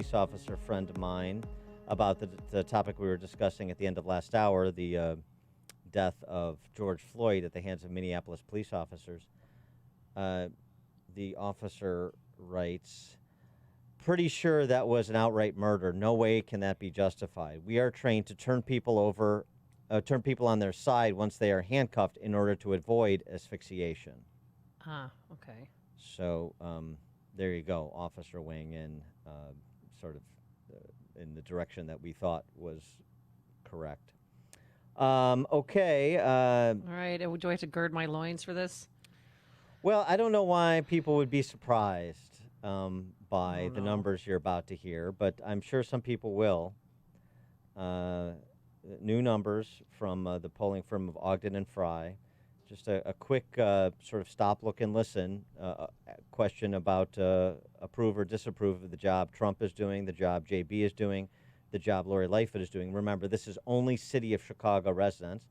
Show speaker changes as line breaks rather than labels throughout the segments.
police officer friend of mine about the topic we were discussing at the end of last hour, the death of George Floyd at the hands of Minneapolis police officers. The officer writes, pretty sure that was an outright murder. No way can that be justified. We are trained to turn people on their side once they are handcuffed in order to avoid asphyxiation.
Okay.
So there you go. Officer weighing in sort of in the direction that we thought was correct. Okay.
All right. Do I have to gird my loins for this?
Well, I don't know why people would be surprised by the numbers you're about to hear, but I'm sure some people will. New numbers from the polling firm of Ogden and Fry. Just a quick sort of stop, look, and listen question about approve or disapprove of the job Trump is doing, the job JB is doing, the job Lori Lightfoot is doing. Remember, this is only City of Chicago residents.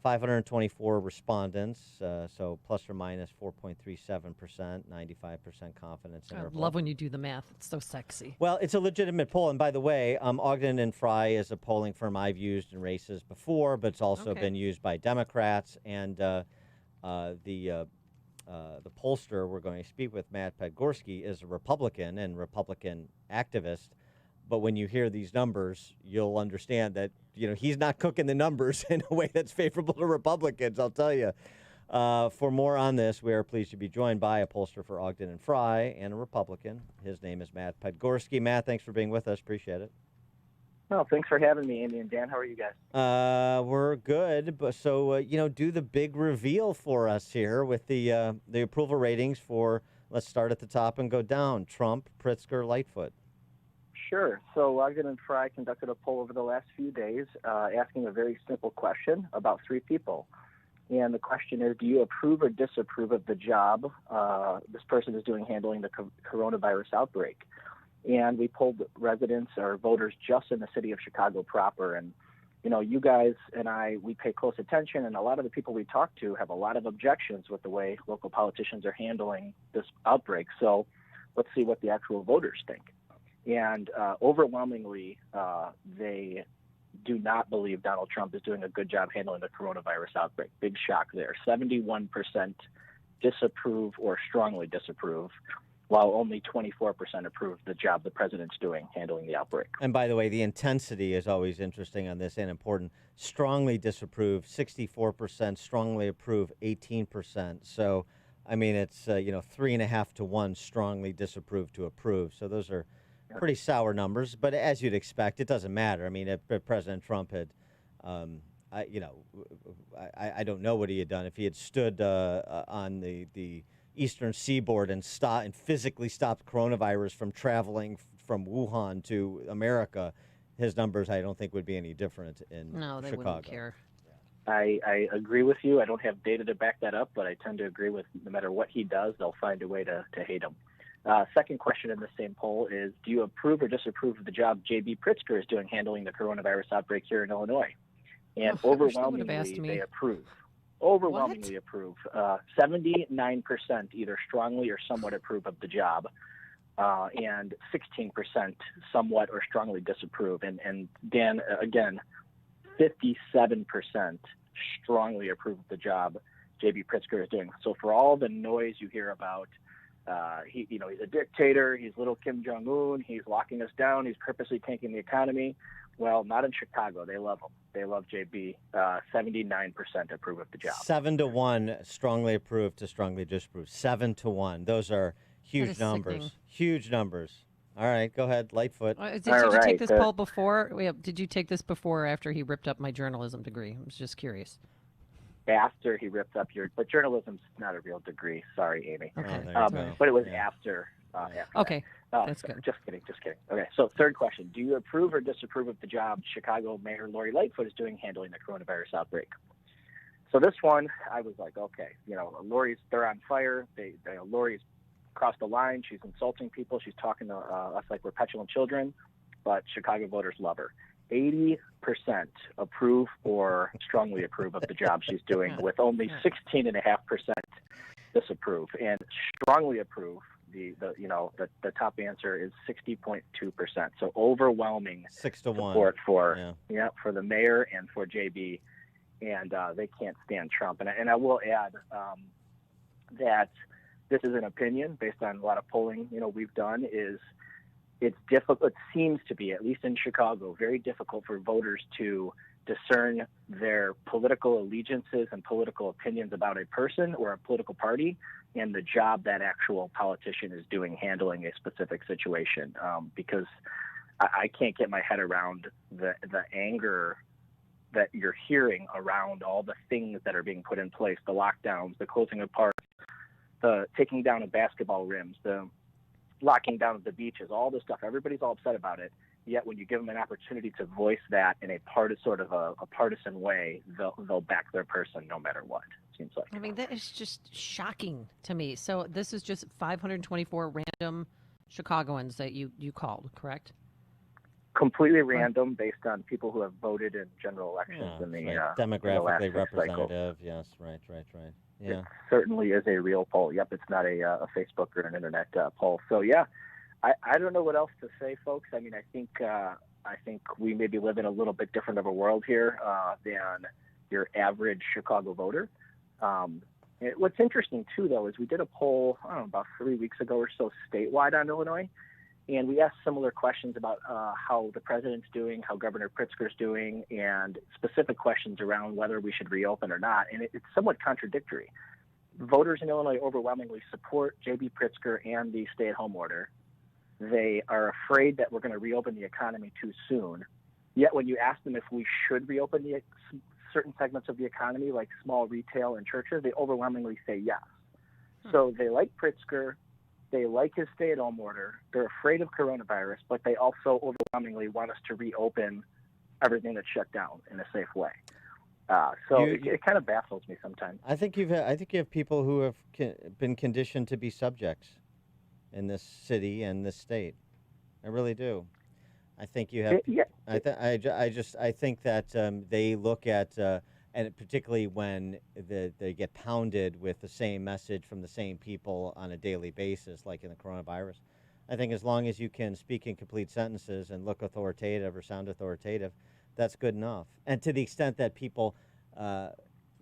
524 respondents, so plus or minus 4.37%, 95% confidence interval.
I love when you do the math. It's so sexy.
Well, it's a legitimate poll. And by the way, Ogden and Fry is a polling firm I've used in races before, but it's also been used by Democrats. And the pollster we're going to speak with, Matt Podgorski, is a Republican and Republican activist. But when you hear these numbers, you'll understand that, he's not cooking the numbers in a way that's favorable to Republicans, I'll tell you. For more on this, we are pleased to be joined by a pollster for Ogden and Fry and a Republican. His name is Matt Podgorski. Matt, thanks for being with us. Appreciate it.
Well, thanks for having me, Amy and Dan. How are you guys?
We're good. But so, do the big reveal for us here with the approval ratings for, let's start at the top and go down, Trump, Pritzker, Lightfoot.
Sure. So Ogden and Fry conducted a poll over the last few days asking a very simple question about three people. And the question is, do you approve or disapprove of the job this person is doing handling the coronavirus outbreak? And we polled residents or voters just in the city of Chicago proper. And, you guys and I, we pay close attention. And a lot of the people we talk to have a lot of objections with the way local politicians are handling this outbreak. So let's see what the actual voters think. And overwhelmingly, they do not believe Donald Trump is doing a good job handling the coronavirus outbreak. Big shock there. 71% disapprove or strongly disapprove, while only 24% approve the job the president's doing handling the outbreak.
And by the way, the intensity is always interesting on this and important. Strongly disapprove, 64%. Strongly approve, 18%. So, I mean, it's, 3.5 to 1 strongly disapprove to approve. So those are pretty sour numbers, but as you'd expect, it doesn't matter. I mean, if President Trump had, I don't know what he had done. If he had stood on the eastern seaboard and physically stopped coronavirus from traveling from Wuhan to America, his numbers, I don't think, would be any different in Chicago.
No, they wouldn't care.
I agree with you. I don't have data to back that up, but I tend to agree with no matter what he does, they'll find a way to hate him. Second question in the same poll is, do you approve or disapprove of the job J.B. Pritzker is doing handling the coronavirus outbreak here in Illinois? And overwhelmingly, they approve. Overwhelmingly approve. 79% either strongly or somewhat approve of the job, and 16% somewhat or strongly disapprove. And Dan, again, 57% strongly approve of the job J.B. Pritzker is doing. So for all the noise you hear about, he's a dictator, he's little Kim Jong-un, he's locking us down, he's purposely tanking the economy. Well, not in Chicago. They love him. They love JB. 79% approve of the job.
7 to 1 strongly approve to strongly disapprove. 7 to 1. Those are huge numbers.
Sickening.
Huge numbers. All right, go ahead, Lightfoot.
Did you take this poll before? Did you take this before or after he ripped up my journalism degree? I was just curious.
After he ripped up but journalism's not a real degree. Sorry, Amy.
Okay.
But it was after.
Okay. That's good.
Just kidding. Okay, so third question. Do you approve or disapprove of the job Chicago Mayor Lori Lightfoot is doing handling the coronavirus outbreak? So this one, I was like, okay, they're on fire. Lori's crossed the line. She's insulting people. She's talking to us like we're petulant children, but Chicago voters love her. 80% approve or strongly approve of the job she's doing, with only 16.5% disapprove. And strongly approve The top answer is 60.2%. So overwhelming
6-1
support for
yeah.
for the mayor and for JB, and they can't stand Trump. And I will add that this is an opinion based on a lot of polling we've done. It's difficult. It seems to be, at least in Chicago, very difficult for voters to discern their political allegiances and political opinions about a person or a political party and the job that actual politician is doing handling a specific situation. Because I can't get my head around the anger that you're hearing around all the things that are being put in place, the lockdowns, the closing of parks, the taking down of basketball rims, the locking down of the beaches, all this stuff. Everybody's all upset about it. Yet when you give them an opportunity to voice that in a partisan way, they'll back their person no matter what, it seems like.
I mean, that is just shocking to me. So this is just 524 random Chicagoans that you called, correct?
Completely random, based on people who have voted in general elections in the
demographically
representative.
Yes, right. Yeah,
it certainly is a real poll. Yep, it's not a Facebook or an internet poll. So yeah, I don't know what else to say, folks. I mean, I think we maybe live in a little bit different of a world here than your average Chicago voter. What's interesting too, though, is we did a poll about 3 weeks ago or so statewide on Illinois. And we asked similar questions about how the president's doing, how Governor Pritzker's doing, and specific questions around whether we should reopen or not. And it's somewhat contradictory. Voters in Illinois overwhelmingly support J.B. Pritzker and the stay-at-home order. They are afraid that we're going to reopen the economy too soon. Yet when you ask them if we should reopen certain segments of the economy, like small retail and churches, they overwhelmingly say yes. So they like Pritzker. They like his stay-at-home order. They're afraid of coronavirus, but they also overwhelmingly want us to reopen everything that's shut down in a safe way. It kind of baffles me sometimes.
I think you have people who have been conditioned to be subjects in this city and this state. I really do. I think you have. I think that they look at. And particularly when they get pounded with the same message from the same people on a daily basis, like in the coronavirus. I think as long as you can speak in complete sentences and look authoritative or sound authoritative, that's good enough. And to the extent that people,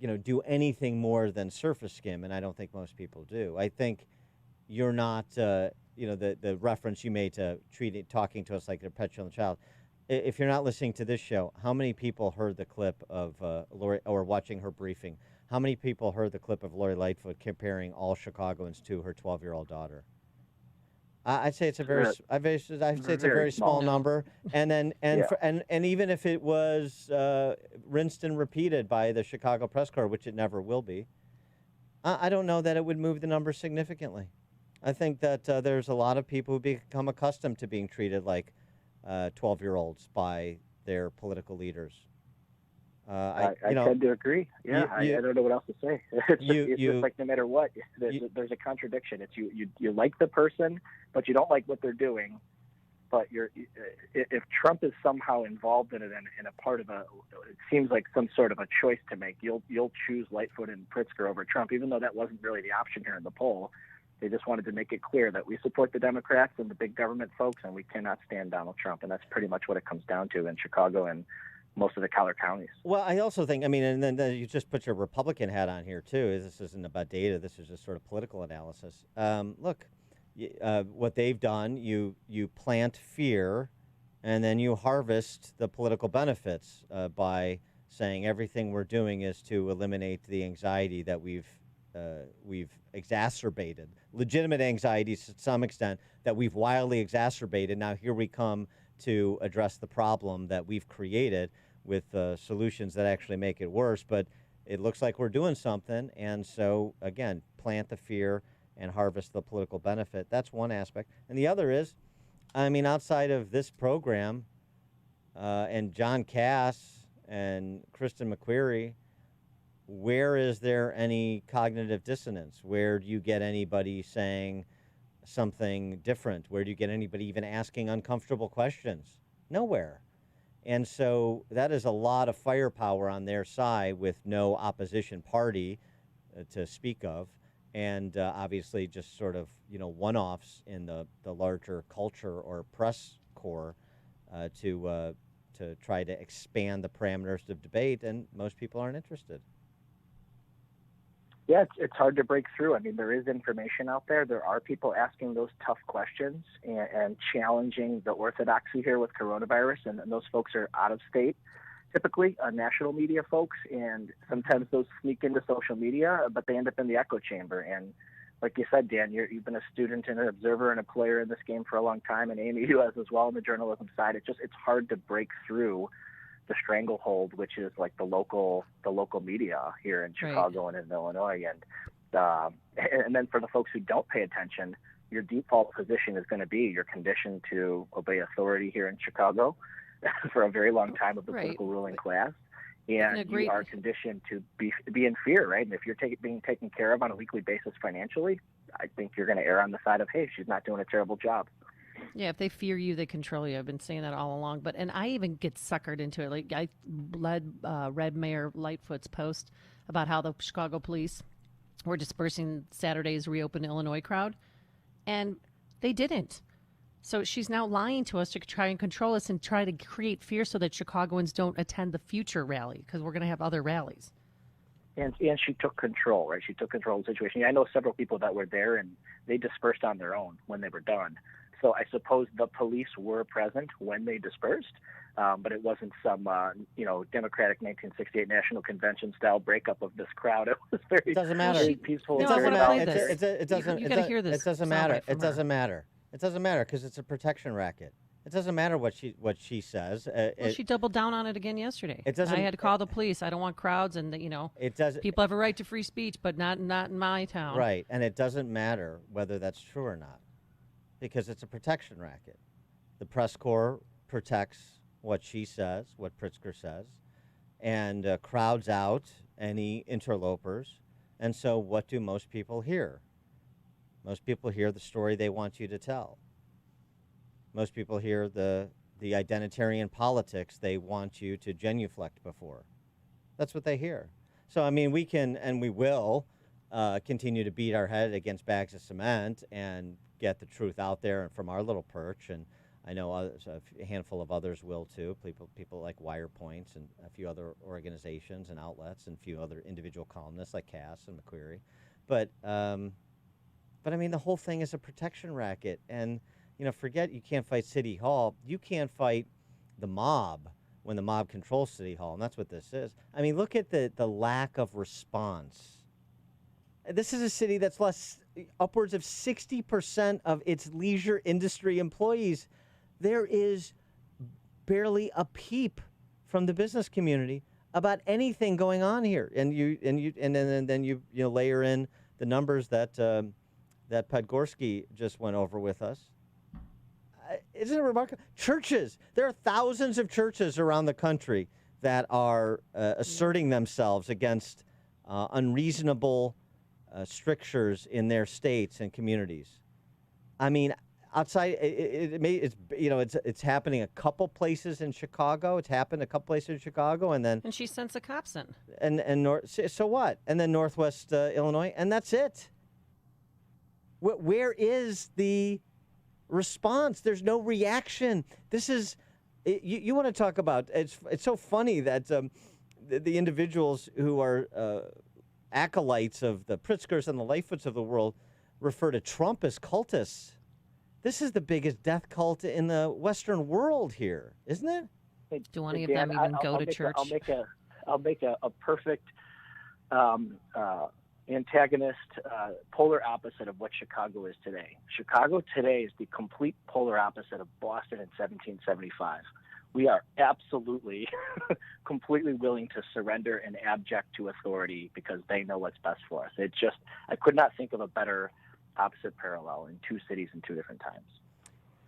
do anything more than surface skim, and I don't think most people do. I think you're not, the reference you made to talking to us like they're petulant child. If you're not listening to this show, how many people heard the clip of Lori, or watching her briefing? How many people heard the clip of Lori Lightfoot comparing all Chicagoans to her 12-year-old daughter? I'd say it's a very small number. And even if it was rinsed and repeated by the Chicago Press Corps, which it never will be, I don't know that it would move the number significantly. I think that there's a lot of people who become accustomed to being treated like 12-year-olds by their political leaders.
I tend to agree. Yeah, I don't know what else to say. It's just like no matter what, there's a contradiction. It's you like the person, but you don't like what they're doing. But if Trump is somehow involved in it and a part of it seems like some sort of a choice to make. You'll choose Lightfoot and Pritzker over Trump, even though that wasn't really the option here in the poll. They just wanted to make it clear that we support the Democrats and the big government folks, and we cannot stand Donald Trump. And that's pretty much what it comes down to in Chicago and most of the collar counties. Well,
I also think, and then you just put your Republican hat on here, too. This isn't about data. This is just sort of political analysis. Look, what they've done, you plant fear, and then you harvest the political benefits by saying everything we're doing is to eliminate the anxiety that we've exacerbated, legitimate anxieties to some extent that we've wildly exacerbated. Now here we come to address the problem that we've created with solutions that actually make it worse. But it looks like we're doing something. And so, again, plant the fear and harvest the political benefit. That's one aspect. And the other is, outside of this program and John Cass and Kristen McQuarrie, where is there any cognitive dissonance? Where do you get anybody saying something different? Where do you get anybody even asking uncomfortable questions? Nowhere. And so that is a lot of firepower on their side with no opposition party to speak of. and obviously just sort of one-offs in the larger culture or press corps to try to expand the parameters of debate, and most people aren't interested.
Yeah, it's hard to break through. I mean, there is information out there. There are people asking those tough questions and challenging the orthodoxy here with coronavirus, and those folks are out of state, typically national media folks, and sometimes those sneak into social media, but they end up in the echo chamber. And like you said, Dan, you've been a student and an observer and a player in this game for a long time, and Amy, you as well on the journalism side. It's hard to break through the stranglehold, which is like the local media here in Chicago and in Illinois, and then for the folks who don't pay attention, your default position is going to be you're conditioned to obey authority here in Chicago for a very long time of the political ruling class, and you are conditioned to be in fear, right? And if you're being taken care of on a weekly basis financially, I think you're going to err on the side of, hey, she's not doing a terrible job.
Yeah, if they fear you, they control you. I've been saying that all along. And I even get suckered into it. Like I read Mayor Lightfoot's post about how the Chicago police were dispersing Saturday's Reopen Illinois crowd, and they didn't. So she's now lying to us to try and control us and try to create fear so that Chicagoans don't attend the future rally, because we're going to have other rallies.
And she took control, right? She took control of the situation. I know several people that were there, and they dispersed on their own when they were done. So I suppose the police were present when they dispersed, but it wasn't some, Democratic 1968 National Convention style breakup of this crowd. It was very, very peaceful.
It doesn't matter.
You got to hear this.
It doesn't matter. It doesn't matter. It doesn't matter because it's a protection racket. It doesn't matter what she says.
She doubled down on it again yesterday. I had to call the police. I don't want crowds, and people have a right to free speech, but not in my town.
Right, and it doesn't matter whether that's true or not, because it's a protection racket. The press corps protects what she says, what Pritzker says, and crowds out any interlopers. And so what do most people hear? Most people hear the story they want you to tell. Most people hear the identitarian politics they want you to genuflect before. That's what they hear. So, I mean, we can and we will continue to beat our head against bags of cement and get the truth out there and from our little perch, and I know others, a handful of others will too. People like Wire Points and a few other organizations and outlets and a few other individual columnists like Cass and McQuarrie. But I mean, the whole thing is a protection racket, and forget you can't fight City Hall. You can't fight the mob when the mob controls City Hall, and that's what this is. I mean, look at the lack of response. This is a city that's lost upwards of 60% of its leisure industry employees. There is barely a peep from the business community about anything going on here, and then you layer in the numbers that Podgorski just went over with us. Isn't it remarkable? Churches. There are thousands of churches around the country that are asserting themselves against unreasonable strictures in their states and communities. I mean, outside, it's happening a couple places in Chicago. It's happened a couple places in Chicago, and she sends the cops in. So what? And then Northwest Illinois, and that's it. Where is the response? There's no reaction. This is you want to talk about? It's so funny that the individuals who are acolytes of the Pritzkers and the Lightfoots of the world refer to Trump as cultists. This is the biggest death cult in the Western world here, isn't it?
Do any of them even go to church?
I'll make a perfect antagonist, polar opposite of what Chicago is today. Chicago today is the complete polar opposite of Boston in 1775. We are absolutely, completely willing to surrender and abject to authority because they know what's best for us. I could not think of a better opposite parallel in two cities in two different times.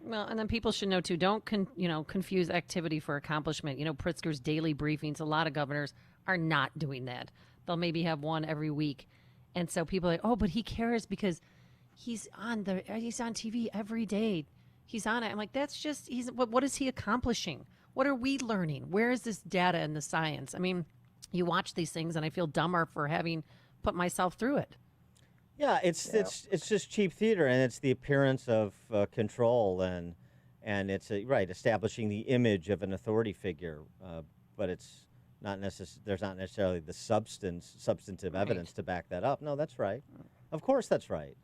Well, and then people should know too. Don't confuse activity for accomplishment. Pritzker's daily briefings. A lot of governors are not doing that. They'll maybe have one every week, and so people are like, oh, but he cares because he's on TV every day. He's on it. I'm like, that's just what is he accomplishing? What are we learning? Where is this data and the science? I mean, you watch these things, and I feel dumber for having put myself through it.
Yeah, it's just cheap theater, and it's the appearance of control, and it's right establishing the image of an authority figure, but it's not there's not necessarily the substantive
Right.
evidence to back that up. No, that's right. Of course, that's right.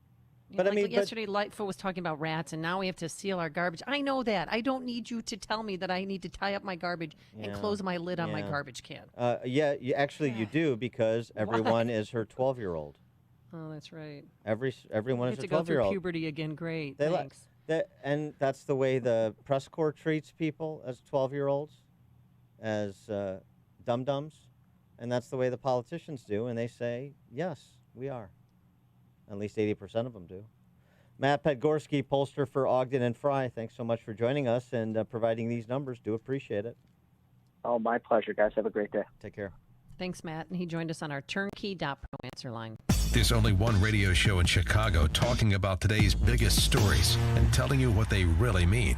You
But
know,
I
like
mean,
yesterday, Lightfoot was talking about rats, and now we have to seal our garbage. I know that. I don't need you to tell me that I need to tie up my garbage and
Yeah,
close my lid on my
yeah.
garbage can.
Yeah, actually you do because everyone is her 12-year-old.
Oh, that's right.
Everyone
I
is
get
a
to go through
12-year-old.
puberty again. Great.
They
Thanks.
and that's the way the press corps treats people as 12-year-olds, as dum-dums, and that's the way the politicians do, and they say, yes, we are. At least 80% of them do. Matt Podgorski, pollster for Ogden and Fry, thanks so much for joining us and providing these numbers. Do appreciate it.
Oh, my pleasure, guys. Have a great day.
Take care.
Thanks, Matt. And he joined us on our turnkey.pro answer line.
There's only one radio show in Chicago talking about today's biggest stories and telling you what they really mean.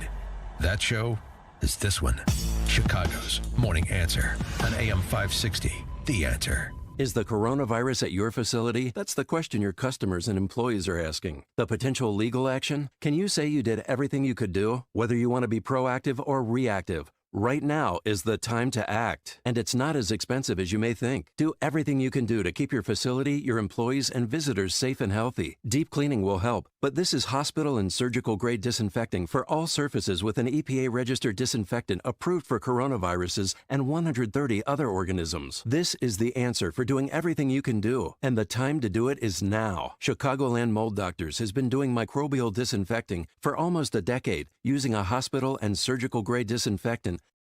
That show is this one, Chicago's Morning Answer on AM 560, The Answer.
Is the coronavirus at your facility? That's the question your customers and employees are asking. The potential legal action? Can you say you did everything you could do? Whether you want to be proactive or reactive, right now is the time to act. And it's not as expensive as you may think. Do everything you can do to keep your facility, your employees, and visitors safe and healthy. Deep cleaning will help, but this is hospital and surgical grade disinfecting for all surfaces with an EPA-registered disinfectant approved for coronaviruses and 130 other organisms. This is the answer for doing everything you can do, and the time to do it is now. Chicagoland Mold Doctors has been doing microbial disinfecting for almost a decade, using a hospital and surgical grade disinfectant